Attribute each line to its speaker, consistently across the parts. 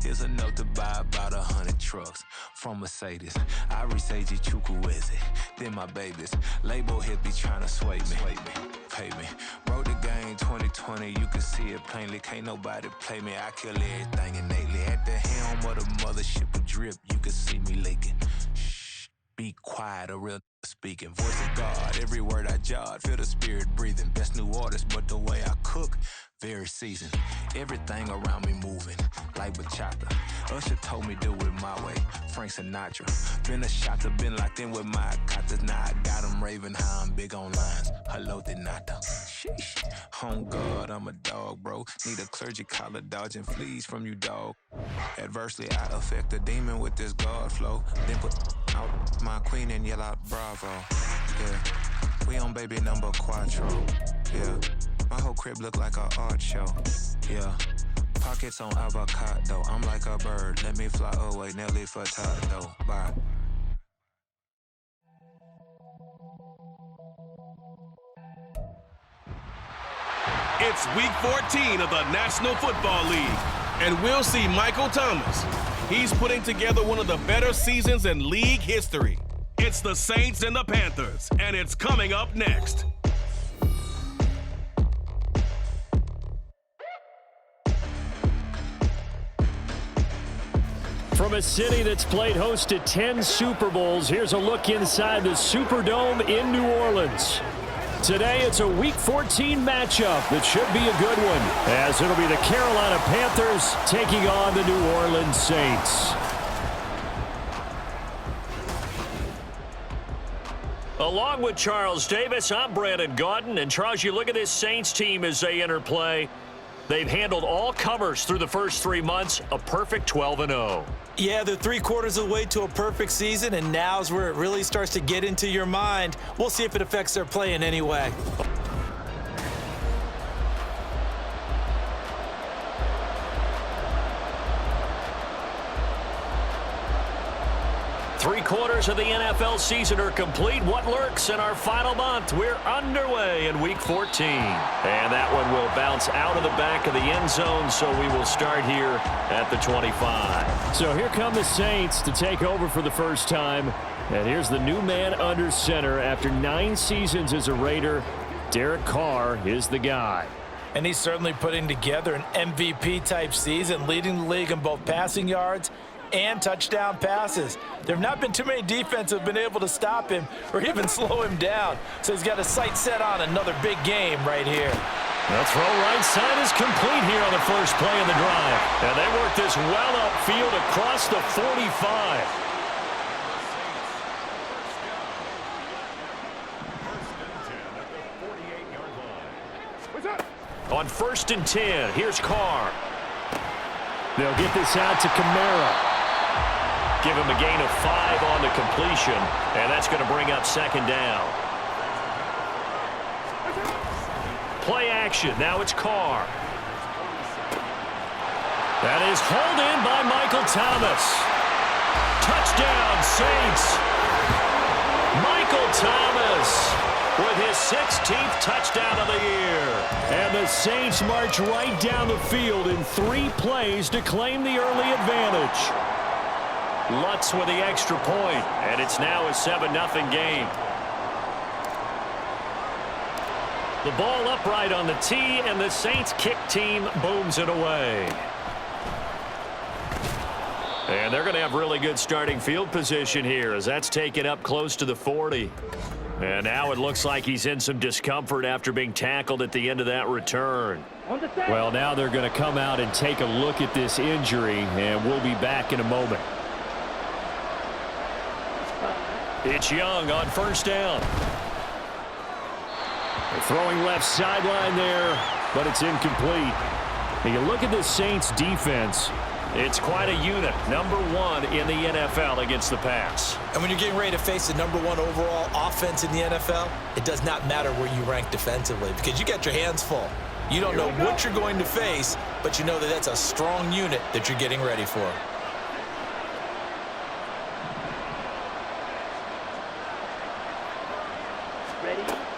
Speaker 1: Here's a note to buy about 100 trucks from Mercedes. I resage Chukwueze, then my babies. Label hit be trying to sway me, pay me. Wrote the game 2020, you can see it plainly. Can't nobody play me, I kill everything innately. At the helm of the mothership of drip, you can see me leaking. Shh, be quiet, a real speaking. Voice of God, every word I jot, feel the spirit breathing. Best new artist, but the way I cook, very seasoned. Everything around me moving, like bachata. Usher told me do it my way, Frank Sinatra. Been a shotter, been locked in with my katas. Now I got them raving how I'm big on lines. Hello, de nada. Sheesh. On God, I'm a dog, bro. Need a clergy collar, dodging fleas from you, dog. Adversely, I affect a demon with this God flow. Then put out my queen and yell out bravo. Yeah, we on baby number quattro. Yeah. My whole crib look like an art show, yeah. Pockets on avocado, I'm like a bird. Let me fly away, Nelly Furtado, bye.
Speaker 2: It's week 14 of the National Football League, and we'll see Michael Thomas. He's putting together one of the better seasons in league history. It's the Saints and the Panthers, and it's coming up next.
Speaker 3: From a city that's played host to 10 Super Bowls, here's a look inside the Superdome in New Orleans. Today, it's a Week 14 matchup that should be a good one, as it'll be the Carolina Panthers taking on the New Orleans Saints. Along with Charles Davis, I'm Brandon Gaudin. And Charles, you look at this Saints team as they enter play. They've handled all comers through the first 3 months, a perfect 12-0.
Speaker 4: Yeah, they're 3/4 of the way to a perfect season, and now's where it really starts to get into your mind. We'll see if it affects their play in any way.
Speaker 3: Three-quarters of the NFL season are complete. What lurks in our final month? We're underway in Week 14. And that one will bounce out of the back of the end zone, so we will start here at the 25. So here come the Saints to take over for the first time. And here's the new man under center after 9 seasons as a Raider. Derek Carr is the guy.
Speaker 4: And he's certainly putting together an MVP-type season, leading the league in both passing yards and touchdown passes. There have not been too many defenses that have been able to stop him or even slow him down. So he's got his sights set on another big game right here.
Speaker 3: The throw right side is complete here on the first play of the drive. And they work this well upfield across the 45. On 1st and 10, here's Carr. They'll get this out to Kamara. Give him a gain of 5 on the completion, and that's going to bring up 2nd down. Play action. Now it's Carr. That is hauled in by Michael Thomas. Touchdown, Saints. Michael Thomas with his 16th touchdown of the year. And the Saints march right down the field in 3 plays to claim the early advantage. Lutz with the extra point, and it's now a 7-0 game. The ball upright on the tee, and the Saints kick team booms it away. And they're going to have really good starting field position here, as that's taken up close to the 40. And now it looks like he's in some discomfort after being tackled at the end of that return. Well, now they're going to come out and take a look at this injury, and we'll be back in a moment. It's Young on 1st down. They're throwing left sideline there, but it's incomplete. And you look at this Saints defense. It's quite a unit, number 1 in the NFL against the pass.
Speaker 4: And when you're getting ready to face the number 1 overall offense in the NFL, it does not matter where you rank defensively because you got your hands full. You don't know what you're going to face, but you know that that's a strong unit that you're getting ready for.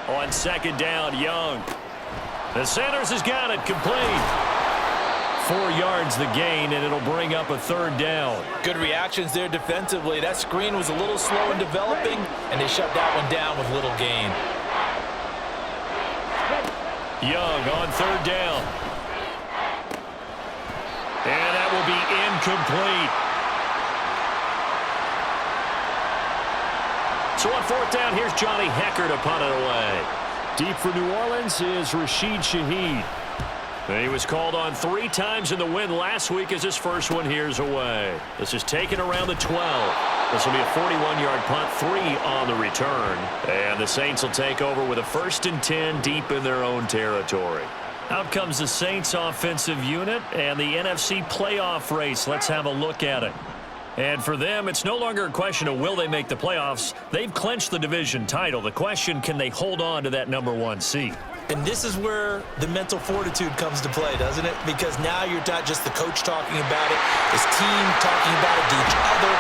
Speaker 3: On 2nd down, Young. The Sanders has got it complete. 4 yards the gain, and it'll bring up a 3rd down.
Speaker 4: Good reactions there defensively. That screen was a little slow in developing, and they shut that one down with little gain.
Speaker 3: Young on 3rd down. And that will be incomplete. So on 4th down, here's Johnny Hecker to punt it away. Deep for New Orleans is Rashid Shaheed. He was called on 3 times in the win last week as his first one here's away. This is taken around the 12. This will be a 41-yard punt, 3 on the return. And the Saints will take over with a 1st and 10 deep in their own territory. Out comes the Saints offensive unit and the NFC playoff race. Let's have a look at it. And for them, it's no longer a question of will they make the playoffs. They've clinched the division title. The question, can they hold on to that #1 seed?
Speaker 4: And this is where the mental fortitude comes to play, doesn't it? Because now you're not just the coach talking about it, this team talking about it to each other,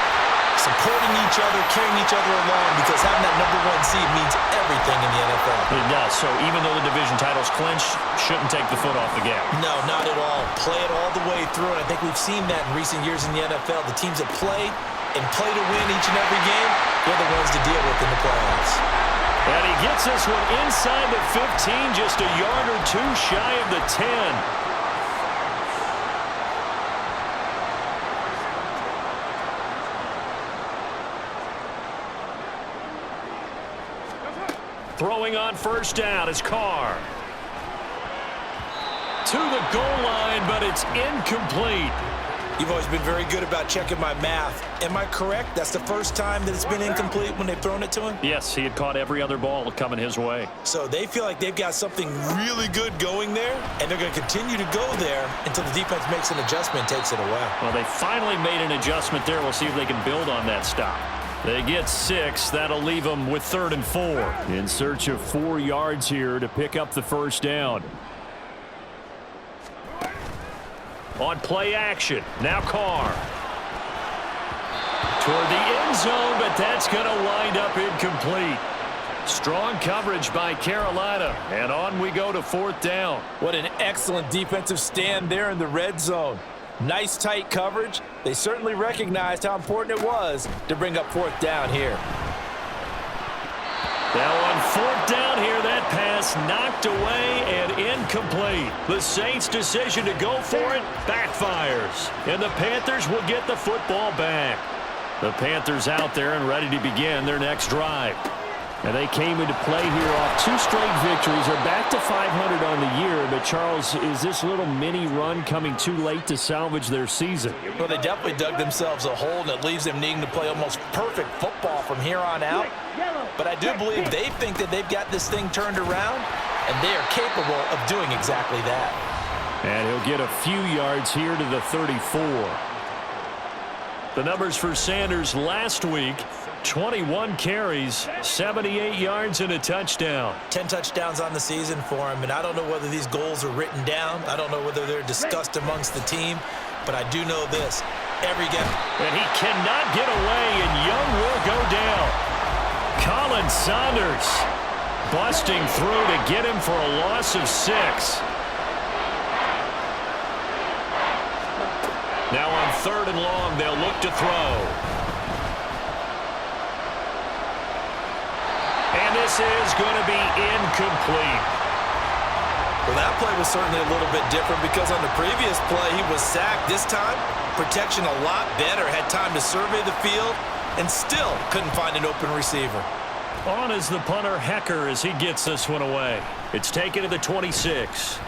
Speaker 4: supporting each other, carrying each other along, because having that #1 seed means everything in the NFL.
Speaker 3: It does. So even though the division title's clinched, shouldn't take the foot off the gas.
Speaker 4: No, not at all. Play it all the way through, and I think we've seen that in recent years in the NFL. The teams that play and play to win each and every game, they're the ones to deal with in the playoffs.
Speaker 3: And he gets this one inside the 15, just a yard or 2 shy of the 10. Throwing on 1st down is Carr. To the goal line, but it's incomplete.
Speaker 4: You've always been very good about checking my math. Am I correct? That's the first time that it's been incomplete when they've thrown it to him?
Speaker 3: Yes, he had caught every other ball coming his way.
Speaker 4: So they feel like they've got something really good going there, and they're going to continue to go there until the defense makes an adjustment and takes it away.
Speaker 3: Well, they finally made an adjustment there. We'll see if they can build on that stop. They get 6. That'll leave them with 3rd and 4. In search of 4 yards here to pick up the 1st down. On play action, now Carr. Toward the end zone, but that's going to wind up incomplete. Strong coverage by Carolina, and on we go to 4th down.
Speaker 4: What an excellent defensive stand there in the red zone. Nice tight coverage. They certainly recognized how important it was to bring up 4th down here.
Speaker 3: Now on 4th down here, that pass knocked away and incomplete. The Saints' decision to go for it backfires, and the Panthers will get the football back. The Panthers out there and ready to begin their next drive. And they came into play here off 2 straight victories. They're back to 500 on the year. But, Charles, is this little mini run coming too late to salvage their season?
Speaker 4: Well, they definitely dug themselves a hole, and it leaves them needing to play almost perfect football from here on out. But I do believe they think that they've got this thing turned around, and they are capable of doing exactly that.
Speaker 3: And he'll get a few yards here to the 34. The numbers for Sanders last week: 21 carries, 78 yards, and a touchdown.
Speaker 4: 10 touchdowns on the season for him, and I don't know whether these goals are written down. I don't know whether they're discussed amongst the team, but I do know this. Every game.
Speaker 3: And he cannot get away, and Young will go down. Colin Saunders busting through to get him for a loss of 6. Now on 3rd and long, they'll look to throw. And this is going to be incomplete.
Speaker 4: Well, that play was certainly a little bit different because on the previous play, he was sacked. This time, protection a lot better. Had time to survey the field and still couldn't find an open receiver.
Speaker 3: On is the punter, Hecker, as he gets this one away. It's taken to the 26.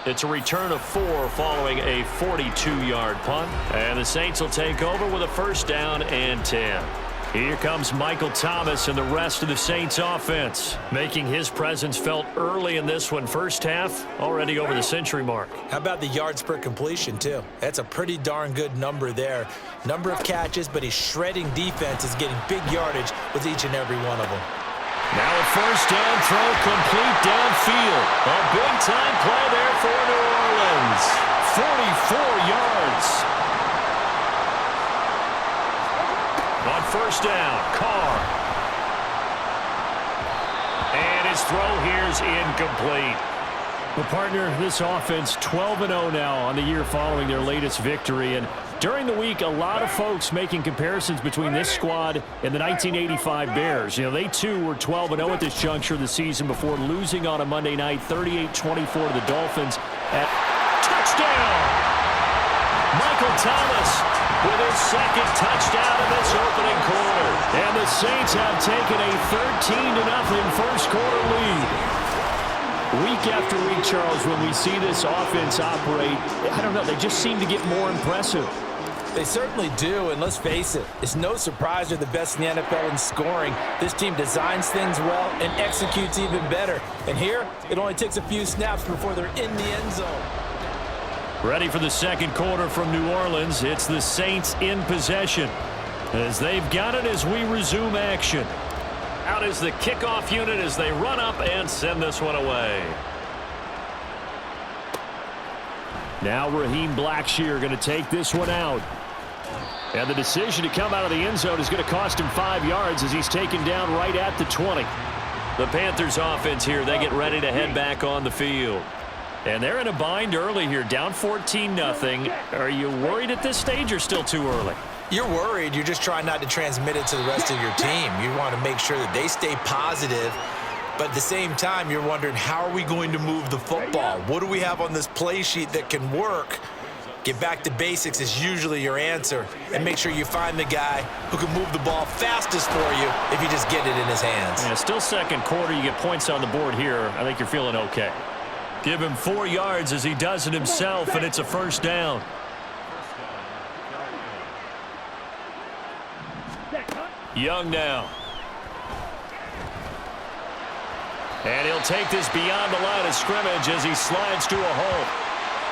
Speaker 3: It's a return of 4 following a 42-yard punt. And the Saints will take over with a 1st down and 10. Here comes Michael Thomas and the rest of the Saints offense, making his presence felt early in this one. First half, already over the century mark.
Speaker 4: How about the yards per completion, too? That's a pretty darn good number there. Number of catches, but his shredding defense is getting big yardage with each and every one of them.
Speaker 3: Now a 1st down throw complete downfield. A big-time play there for New Orleans. 44 yards. On 1st down, Carr. And his throw here is incomplete. Well, partner, this offense 12-0 now on the year following their latest victory. And during the week, a lot of folks making comparisons between this squad and the 1985 Bears. You know, they too were 12-0 at this juncture of the season before losing on a Monday night 38-24 to the Dolphins at touchdown. Michael Thomas with his second touchdown in this opening quarter. And the Saints have taken a 13-0 first quarter lead. Week after week, Charles, when we see this offense operate, I don't know, they just seem to get more impressive.
Speaker 4: They certainly do, and let's face it, it's no surprise they're the best in the NFL in scoring. This team designs things well and executes even better. And here, it only takes a few snaps before they're in the end zone.
Speaker 3: Ready for the second quarter from New Orleans. It's the Saints in possession as they've got it as we resume action. Out is the kickoff unit as they run up and send this one away. Now Raheem Blackshear going to take this one out. And the decision to come out of the end zone is going to cost him 5 yards as he's taken down right at the 20. The Panthers offense here, they get ready to head back on the field. And they're in a bind early here, down 14-0. Are you worried at this stage or still too early?
Speaker 4: You're worried. You're just trying not to transmit it to the rest of your team. You want to make sure that they stay positive. But at the same time, you're wondering, how are we going to move the football? What do we have on this play sheet that can work? Get back to basics is usually your answer. And make sure you find the guy who can move the ball fastest for you if you just get it in his hands.
Speaker 3: Yeah, still second quarter. You get points on the board here. I think you're feeling okay. Give him 4 yards as he does it himself, and it's a first down. Young now. And he'll take this beyond the line of scrimmage as he slides to a hole.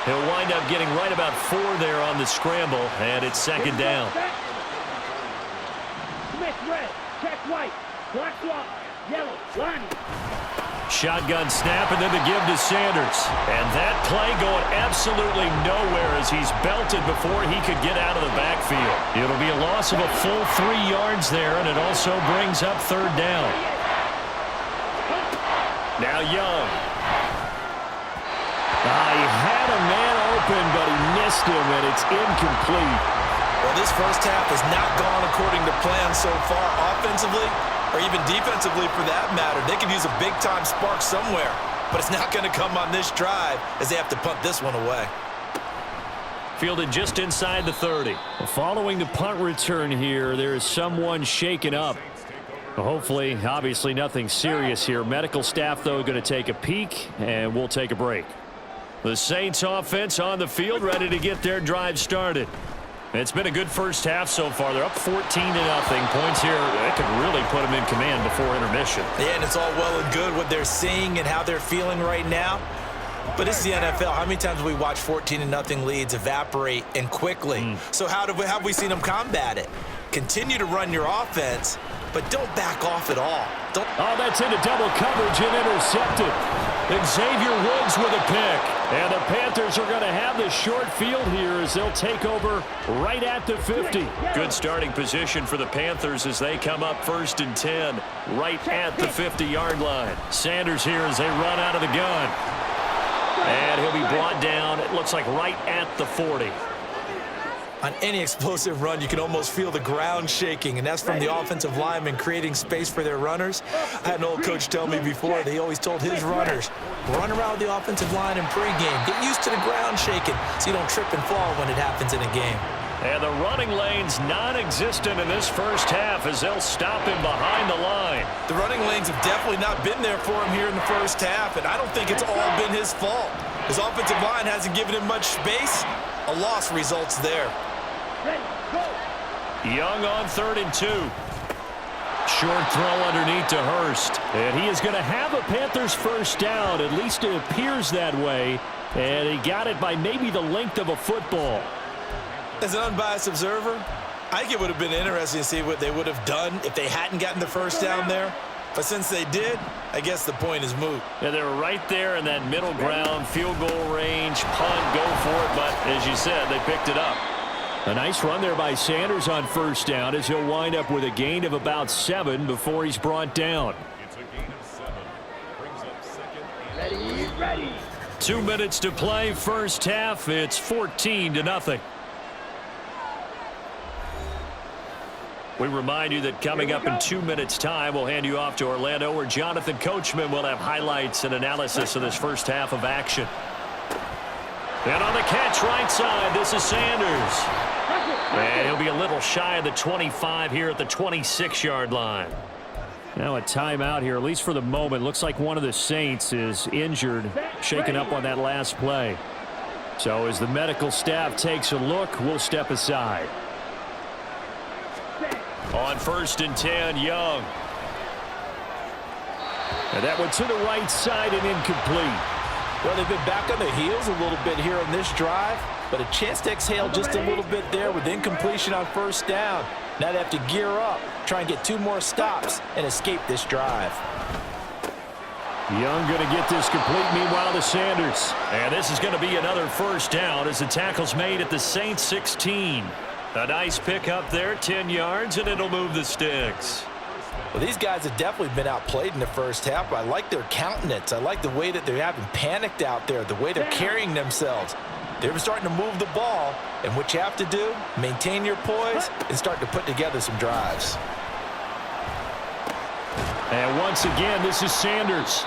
Speaker 3: He'll wind up getting right about 4 there on the scramble, and it's second down.
Speaker 5: Smith red, check white, black block, yellow, line.
Speaker 3: Shotgun snap and then the give to Sanders. And that play going absolutely nowhere as he's belted before he could get out of the backfield. It'll be a loss of a full 3 yards there, and it also brings up third down. Now Young. He had a man open, but he missed him, and it's incomplete.
Speaker 4: Well, this first half has not gone according to plan so far offensively, or even defensively for that matter. They could use a big-time spark somewhere, but it's not going to come on this drive as they have to punt this one away.
Speaker 3: Fielded just inside the 30. Following the punt return here, there is someone shaken up. Hopefully, obviously nothing serious here. Medical staff, though, going to take a peek, and we'll take a break. The Saints offense on the field, ready to get their drive started. It's been a good first half so far. They're up 14-0. Points here, that could really put them in command before intermission.
Speaker 4: Yeah, and it's all well and good what they're seeing and how they're feeling right now. But this is the NFL. How many times have we watched 14-0 leads evaporate and quickly? So how have we seen them combat it? Continue to run your offense, but don't back off at all.
Speaker 3: Oh, that's into double coverage and intercepted. Xavier Woods with a pick. And the Panthers are going to have the short field here as they'll take over right at the 50. Good starting position for the Panthers as they come up 1st and 10 right at the 50-yard line. Sanders here as they run out of the gun. And he'll be brought down, it looks like right at the 40.
Speaker 4: On any explosive run, you can almost feel the ground shaking, and that's from the offensive linemen creating space for their runners. I had an old coach tell me before, he always told his runners, run around the offensive line in pregame. Get used to the ground shaking so you don't trip and fall when it happens in a game.
Speaker 3: And the running lane's non-existent in this first half as they'll stop him behind the line.
Speaker 4: The running lanes have definitely not been there for him here in the first half, and I don't think it's all been his fault. His offensive line hasn't given him much space. A loss results there.
Speaker 3: Young on 3rd and 2. Short throw underneath to Hurst. And he is going to have a Panthers first down. At least it appears that way. And he got it by maybe the length of a football.
Speaker 4: As an unbiased observer, I think it would have been interesting to see what they would have done if they hadn't gotten the first down there. But since they did, I guess the point is moot.
Speaker 3: Yeah, they were right there in that middle ground, field goal range, punt, go for it. But as you said, they picked it up. A nice run there by Sanders on first down as he'll wind up with a gain of about 7 before he's brought down.
Speaker 5: Ready.
Speaker 3: 2 minutes to play, first half. It's 14-0. We remind you that coming up in 2 minutes' time, we'll hand you off to Orlando, where Jonathan Coachman will have highlights and analysis of this first half of action. And on the catch right side, this is Sanders. And he'll be a little shy of the 25 here at the 26-yard line. Now a timeout here, at least for the moment. Looks like one of the Saints is injured, shaken up on that last play. So as the medical staff takes a look, we'll step aside. On 1st and 10, Young. And that one to the right side and incomplete.
Speaker 4: Well, they've been back on their heels a little bit here on this drive, but a chance to exhale just a little bit there with incompletion on 1st down. Now they have to gear up, try and get 2 more stops, and escape this drive.
Speaker 3: Young going to get this complete, meanwhile to Sanders. And this is going to be another 1st down as the tackle's made at the Saints 16. A nice pickup there, 10 yards, and it'll move the sticks.
Speaker 4: Well, these guys have definitely been outplayed in the first half. I like their countenance. I like the way that they're having panicked out there, the way they're carrying themselves. They're starting to move the ball, and what you have to do, maintain your poise and start to put together some drives.
Speaker 3: And once again, this is Sanders.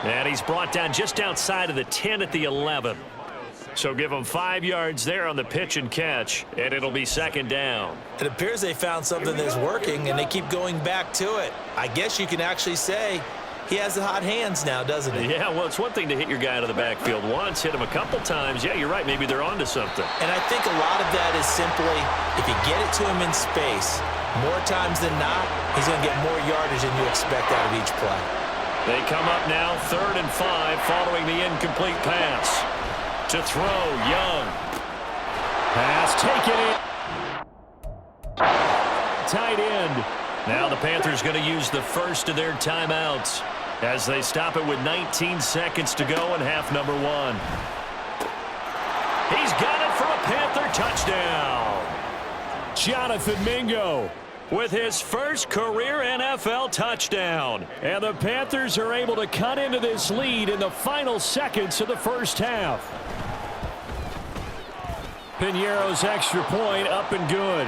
Speaker 3: And he's brought down just outside of the 10 at the 11. So give them 5 yards there on the pitch and catch, and it'll be 2nd down.
Speaker 4: It appears they found something that's working, and they keep going back to it. I guess you can actually say he has the hot hands now, doesn't he?
Speaker 3: Yeah, well, it's one thing to hit your guy out of the backfield once, hit him a couple times. Yeah, you're right. Maybe they're onto something.
Speaker 4: And I think a lot of that is simply if you get it to him in space, more times than not, he's going to get more yardage than you expect out of each play.
Speaker 3: They come up now 3rd and 5 following the incomplete pass. To throw, Young. Pass taken in. Tight end. Now the Panthers going to use the first of their timeouts as they stop it with 19 seconds to go in half number 1. He's got it for a Panther touchdown. Jonathan Mingo with his first career NFL touchdown. And the Panthers are able to cut into this lead in the final seconds of the first half. Piñeiro's extra point up and good.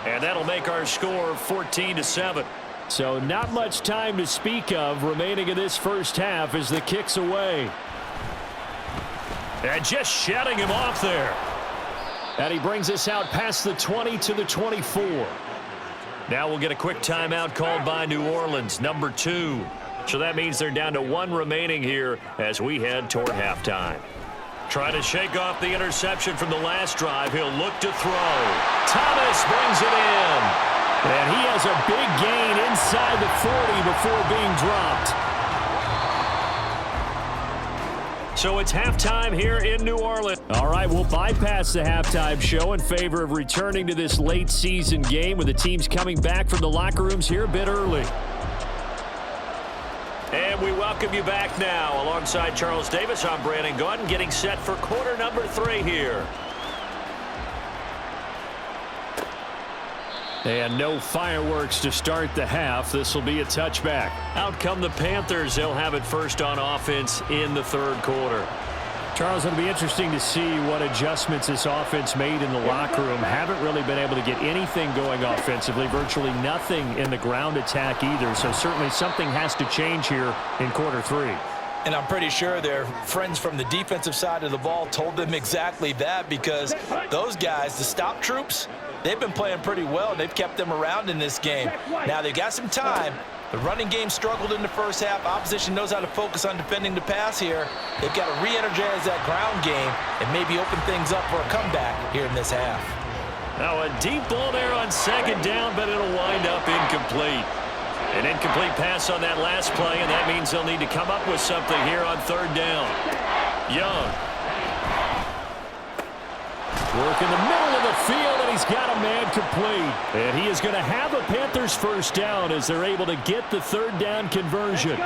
Speaker 3: And that'll make our score 14-7. So not much time to speak of remaining in this first half as the kick's away. And just shutting him off there. And he brings us out past the 20 to the 24. Now we'll get a quick timeout called by New Orleans, number 2. So that means they're down to 1 remaining here as we head toward halftime. Trying to shake off the interception from the last drive. He'll look to throw. Thomas brings it in. And he has a big gain inside the 40 before being dropped. So it's halftime here in New Orleans. All right, we'll bypass the halftime show in favor of returning to this late season game with the teams coming back from the locker rooms here a bit early. And we welcome you back now. Alongside Charles Davis, I'm Brandon Gaudin, getting set for quarter number 3 here. And no fireworks to start the half. This will be a touchback. Out come the Panthers. They'll have it first on offense in the 3rd quarter. Charles, it'll be interesting to see what adjustments this offense made in the locker room. Haven't really been able to get anything going offensively. Virtually nothing in the ground attack either. So certainly something has to change here in quarter 3.
Speaker 4: And I'm pretty sure their friends from the defensive side of the ball told them exactly that, because those guys, the stop troops, they've been playing pretty well. They've kept them around in this game. Now they've got some time. The running game struggled in the first half. Opposition knows how to focus on defending the pass here. They've got to re-energize that ground game and maybe open things up for a comeback here in this half.
Speaker 3: Now a deep ball there on 2nd down, but it'll wind up incomplete. An incomplete pass on that last play, and that means they'll need to come up with something here on 3rd down. Young. Work in the middle of the field, and he's got a man complete. And he is going to have a Panthers first down as they're able to get the 3rd down conversion.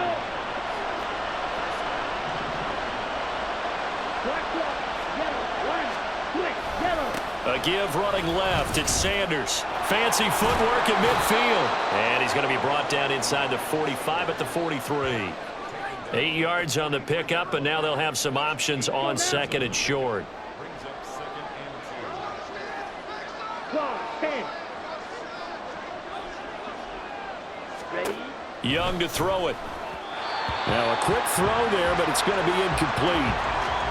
Speaker 3: A give running left. It's Sanders. Fancy footwork in midfield. And he's going to be brought down inside the 45 at the 43. 8 yards on the pickup, and now they'll have some options on 2nd and short. Young to throw it.
Speaker 6: Now a quick throw there, but it's going to be incomplete.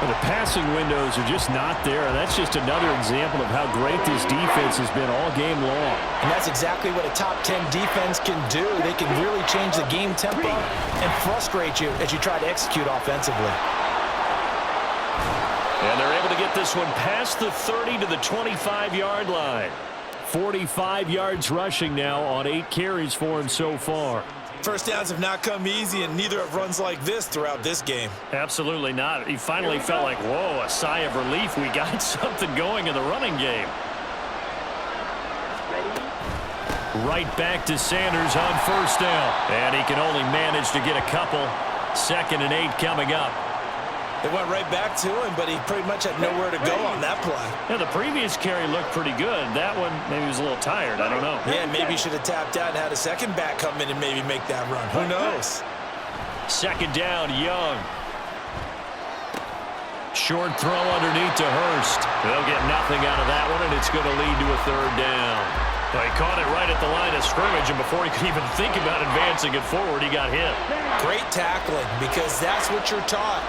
Speaker 6: Well, the passing windows are just not there, and that's just another example of how great this defense has been all game long.
Speaker 4: And that's exactly what a top 10 defense can do. They can really change the game tempo and frustrate you as you try to execute offensively.
Speaker 3: And they're able to get this one past the 30 to the 25-yard line.
Speaker 6: 45 yards rushing now on 8 carries for him so far.
Speaker 4: First downs have not come easy, and neither have runs like this throughout this game.
Speaker 3: Absolutely not. He finally felt like, whoa, a sigh of relief. We got something going in the running game. Right back to Sanders on 1st down. And he can only manage to get a couple. 2nd and 8 coming up.
Speaker 4: They went right back to him, but he pretty much had nowhere to go on that play.
Speaker 3: Yeah, the previous carry looked pretty good. That one, maybe he was a little tired. I don't know.
Speaker 4: Yeah, maybe he should have tapped out and had a second back come in and maybe make that run. Who knows?
Speaker 3: 2nd down, Young. Short throw underneath to Hurst. They'll get nothing out of that one, and it's going to lead to a 3rd down. Well, he caught it right at the line of scrimmage, and before he could even think about advancing it forward, he got hit.
Speaker 4: Great tackling, because that's what you're taught.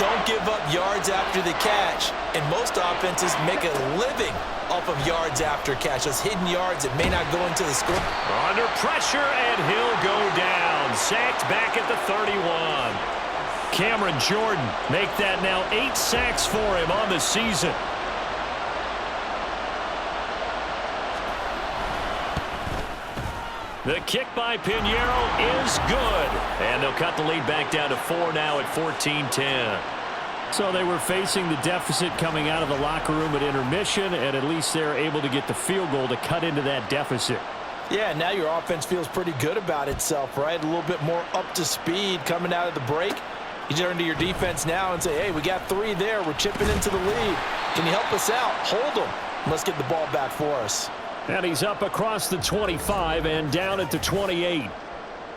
Speaker 4: Don't give up yards after the catch. And most offenses make a living off of yards after catch. Those hidden yards that may not go into the score.
Speaker 3: Under pressure, and he'll go down. Sacked back at the 31. Cameron Jordan make that now 8 sacks for him on the season. The kick by Pinheiro is good. And they'll cut the lead back down to 4 now at 14-10.
Speaker 6: So they were facing the deficit coming out of the locker room at intermission, and at least they're able to get the field goal to cut into that deficit.
Speaker 4: Yeah, now your offense feels pretty good about itself, right? A little bit more up to speed coming out of the break. You turn to your defense now and say, hey, we got 3 there. We're chipping into the lead. Can you help us out? Hold them. Let's get the ball back for us.
Speaker 6: And he's up across the 25 and down at the 28.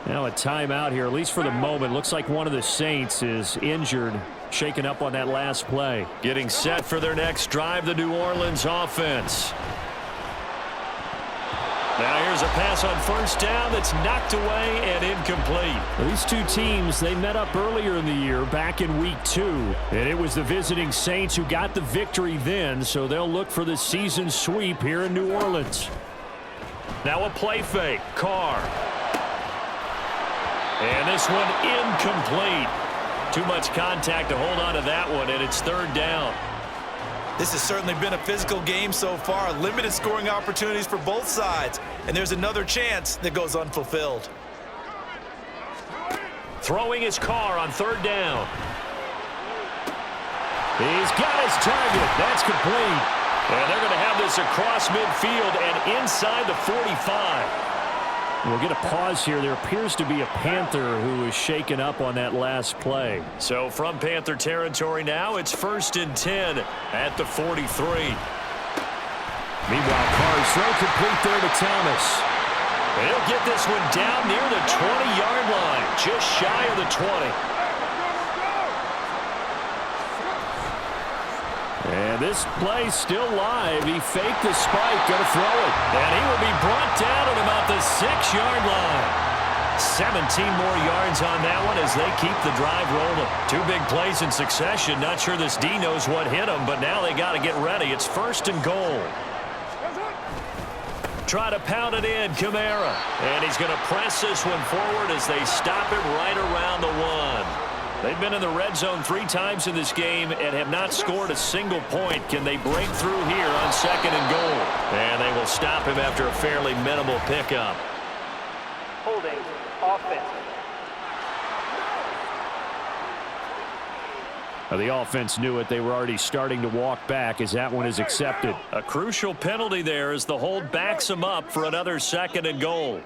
Speaker 6: Now a timeout here, at least for the moment. Looks like one of the Saints is injured, shaken up on that last play.
Speaker 3: Getting set for their next drive, the New Orleans offense. Now here's a pass on 1st down that's knocked away and incomplete.
Speaker 6: Well, these two teams, they met up earlier in the year back in week 2. And it was the visiting Saints who got the victory then, so they'll look for the season sweep here in New Orleans.
Speaker 3: Now a play fake. Carr. And this one incomplete. Too much contact to hold on to that one, and it's 3rd down.
Speaker 4: This has certainly been a physical game so far. Limited scoring opportunities for both sides. And there's another chance that goes unfulfilled.
Speaker 3: Throwing his Carr on 3rd down.
Speaker 6: He's got his target. That's complete.
Speaker 3: And they're going to have this across midfield and inside the 45.
Speaker 6: We'll get a pause here. There appears to be a Panther who was shaken up on that last play.
Speaker 3: So from Panther territory now, it's 1st and 10 at the 43.
Speaker 6: Meanwhile, Carr's throw complete there to Thomas.
Speaker 3: He'll get this one down near the 20-yard line, just shy of the 20.
Speaker 6: And this play's still live. He faked the spike, going to throw it.
Speaker 3: And he will be brought down at about the 6-yard line. 17 more yards on that one as they keep the drive rolling. 2 big plays in succession. Not sure this D knows what hit him, but now they got to get ready. It's 1st and goal. Try to pound it in, Kamara. And he's going to press this one forward as they stop it right around the 1. They've been in the red zone 3 times in this game and have not scored a single point. Can they break through here on 2nd and goal? And they will stop him after a fairly minimal pickup.
Speaker 5: Holding offense.
Speaker 6: The offense knew it. They were already starting to walk back as that one is accepted.
Speaker 3: A crucial penalty there as the hold backs him up for another 2nd and goal.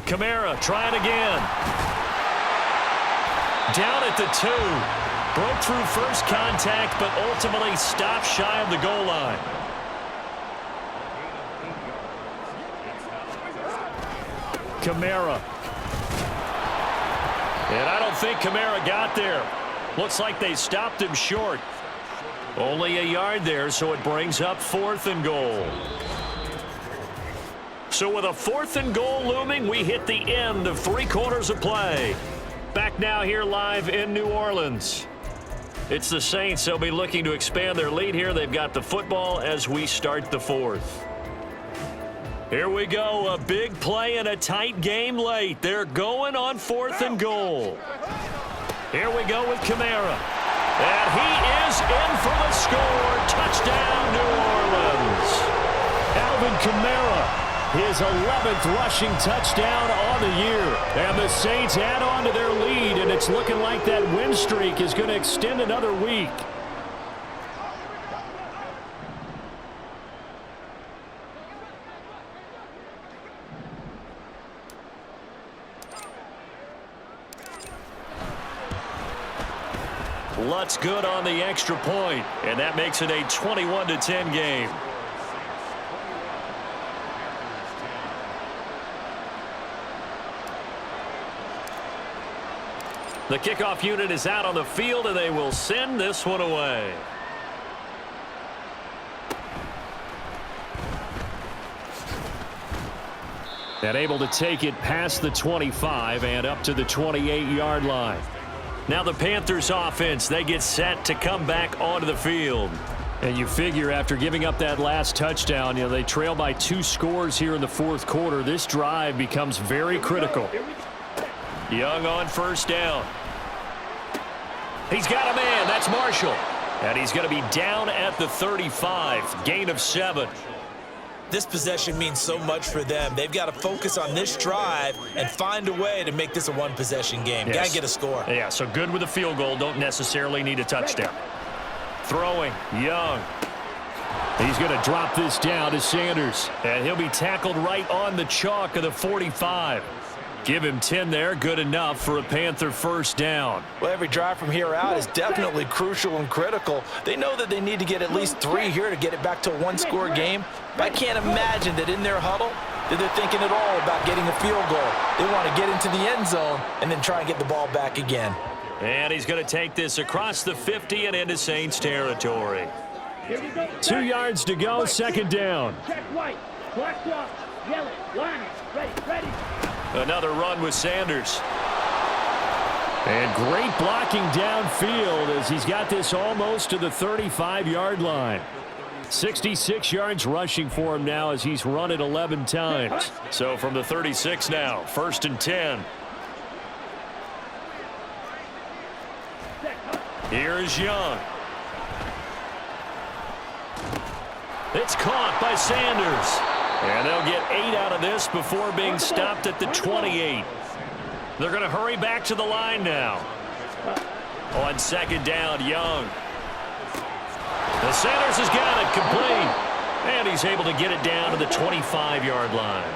Speaker 3: Kamara trying again. Down at the 2. Broke through first contact, but ultimately stopped shy of the goal line. Kamara.
Speaker 6: And I don't think Haaaaaa got there. Looks like they stopped him short. Only a yard there, so it brings up 4th and goal. So with a 4th and goal looming, we hit the end of 3 quarters of play. Back now here live in New Orleans. It's the Saints. They'll be looking to expand their lead here. They've got the football as we start the 4th. Here we go. A big play in a tight game late. They're going on 4th and goal. Here we go with Haaaaaa. And he is in for the score. Touchdown, New Orleans. Alvin Haaaaaa, his 11th rushing touchdown on the year. And the Saints add on to their lead, and it's looking like that win streak is going to extend another week. Lutz good on the extra point, and that makes it a 21-10 game. The kickoff unit is out on the field, and they will send this one away. And able to take it past the 25 and up to the 28-yard line. Now the Panthers offense, they get set to come back onto the field. And you figure after giving up that last touchdown, they trail by 2 scores here in the 4th quarter. This drive becomes very critical. Young on 1st down. He's got a man. That's Marshall. And he's going to be down at the 35. Gain of 7.
Speaker 4: This possession means so much for them. They've got to focus on this drive and find a way to make this a one-possession game.
Speaker 6: Yes.
Speaker 4: Got to get a score.
Speaker 6: Yeah, so good with a field goal. Don't necessarily need a touchdown. Throwing, Young. He's going to drop this down to Sanders. And he'll be tackled right on the chalk of the 45. Give him 10 there. Good enough for a Panther 1st down.
Speaker 4: Well, every drive from here out is definitely crucial and critical. They know that they need to get at least 3 here to get it back to a 1-score game. But I can't imagine that in their huddle that they're thinking at all about getting a field goal. They want to get into the end zone and then try and get the ball back again.
Speaker 6: And he's going to take this across the 50 and into Saints territory. 2 yards to go, 2nd down.
Speaker 5: Check white, black clock, yellow, line, ready.
Speaker 6: Another run with Sanders. And great blocking downfield as he's got this almost to the 35-yard line. 66 yards rushing for him now as he's run it 11 times. So from the 36 now, 1st and 10. Here's Young. It's caught by Sanders. And they'll get 8 out of this before being stopped at the 28. They're going to hurry back to the line now. On 2nd down, Young. The Sanders has got it complete. And he's able to get it down to the 25-yard line.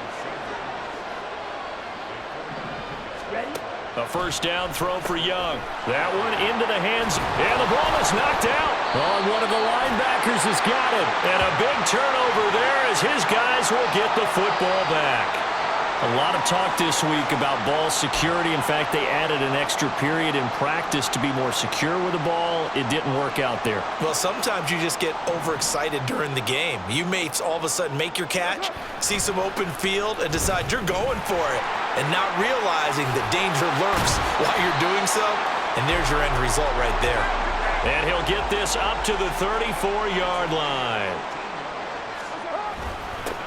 Speaker 6: A 1st down throw for Young. That one into the hands, and the ball is knocked out. Oh, one of the linebackers has got it. And a big turnover there as his guys will get the football back. A lot of talk this week about ball security. In fact, they added an extra period in practice to be more secure with the ball. It didn't work out there.
Speaker 4: Well, sometimes you just get overexcited during the game. You may all of a sudden make your catch, see some open field, and decide you're going for it, and not realizing that danger lurks while you're doing so, and there's your end result right there.
Speaker 6: And he'll get this up to the 34-yard line.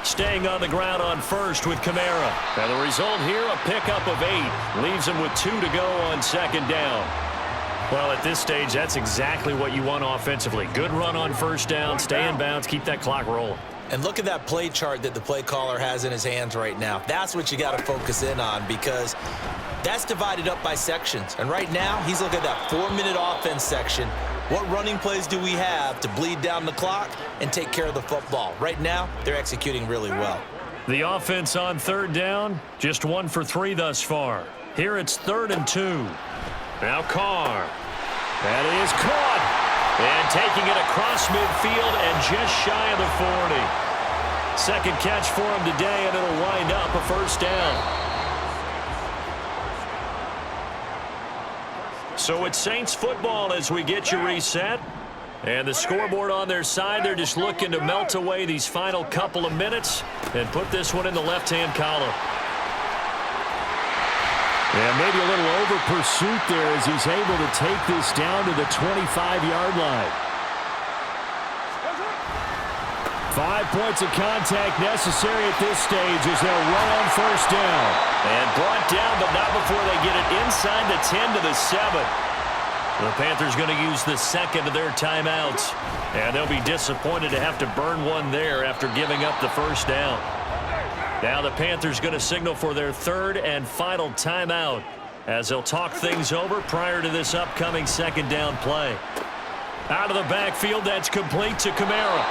Speaker 6: Staying on the ground on 1st with Haaaaaa. And the result here, a pickup of 8. Leaves him with 2 to go on 2nd down. Well, at this stage, that's exactly what you want offensively. Good run on 1st down, stay in bounds, keep that clock rolling.
Speaker 4: And look at that play chart that the play caller has in his hands right now. That's what you got to focus in on, because that's divided up by sections. And right now, he's looking at that 4-minute offense section. What running plays do we have to bleed down the clock and take care of the football? Right now, they're executing really well.
Speaker 6: The offense on 3rd down, just 1 for 3 thus far. Here it's 3rd and 2. Now Carr. That is caught. And taking it across midfield and just shy of the 40. 2nd catch for him today, and it'll wind up a 1st down. So it's Saints football as we get you reset. And the scoreboard on their side, they're just looking to melt away these final couple of minutes and put this one in the left-hand column.
Speaker 3: And maybe a little over-pursuit there as he's able to take this down to the 25-yard line. 5 points of contact necessary at this stage as they'll run on first down.
Speaker 6: And brought down, but not before they get it inside the 10 to the 7. The Panthers going to use the second of their timeouts. And they'll be disappointed to have to burn one there after giving up the first down. Now the Panthers going to signal for their third and final timeout as they'll talk things over prior to this upcoming second down play. Out of the backfield, that's complete to Kamara.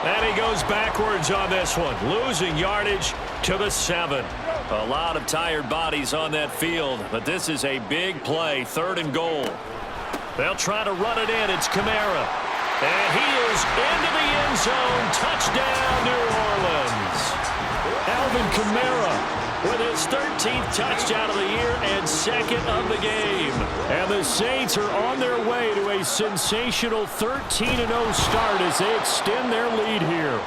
Speaker 6: And he goes backwards on this one, losing yardage to the 7. A lot of tired bodies on that field, but this is a big play, 3rd and goal. They'll try to run it in. It's Kamara. And he is into the end zone. Touchdown, New Orleans. Alvin Kamara with his 13th touchdown of the year and 2nd of the game.
Speaker 3: And the Saints are on their way to a sensational 13-0 start as they extend their lead here.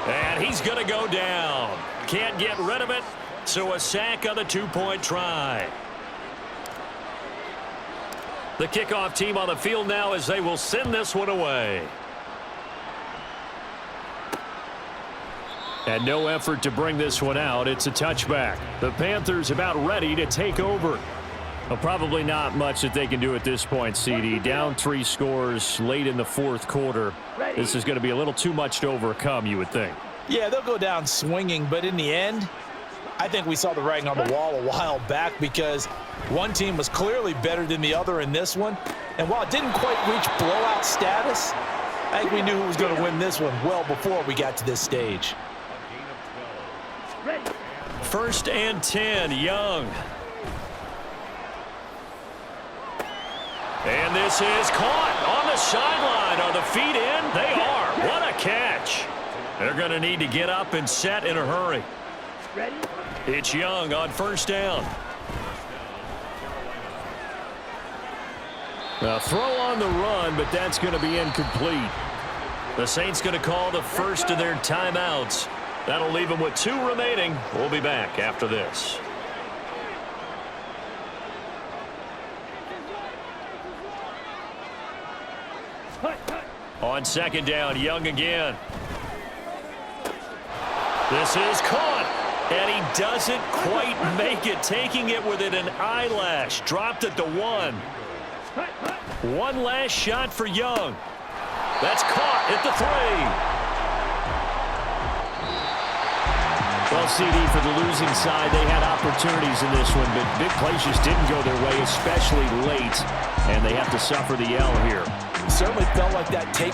Speaker 6: And he's going to go down. Can't get rid of it, so a sack on the 2-point try. The kickoff team on the field now as they will send this one away.
Speaker 3: And no effort to bring this one out. It's a touchback. The Panthers about ready to take over. Well, probably not much that they can do at this point, CD. Down 3 scores late in the 4th quarter. This is going to be a little too much to overcome, you would think.
Speaker 4: Yeah, they'll go down swinging, but in the end, I think we saw the writing on the wall a while back because one team was clearly better than the other in this one. And while it didn't quite reach blowout status, I think we knew who was going to win this one well before we got to this stage.
Speaker 6: 1st and 10, Young. And this is caught on the sideline. Are the feet in? They are. What a catch. They're going to need to get up and set in a hurry. It's Young on 1st down.
Speaker 3: A throw on the run, but that's going to be incomplete.
Speaker 6: The Saints going to call the first of their timeouts. That'll leave them with 2 remaining. We'll be back after this. On 2nd down, Young again. This is caught, and he doesn't quite make it, taking it within an eyelash. Dropped at the 1. One last shot for Young. That's caught at the 3.
Speaker 3: Well, CD, for the losing side, they had opportunities in this one, but big plays just didn't go their way, especially late, and they have to suffer the L here.
Speaker 4: It certainly felt like that take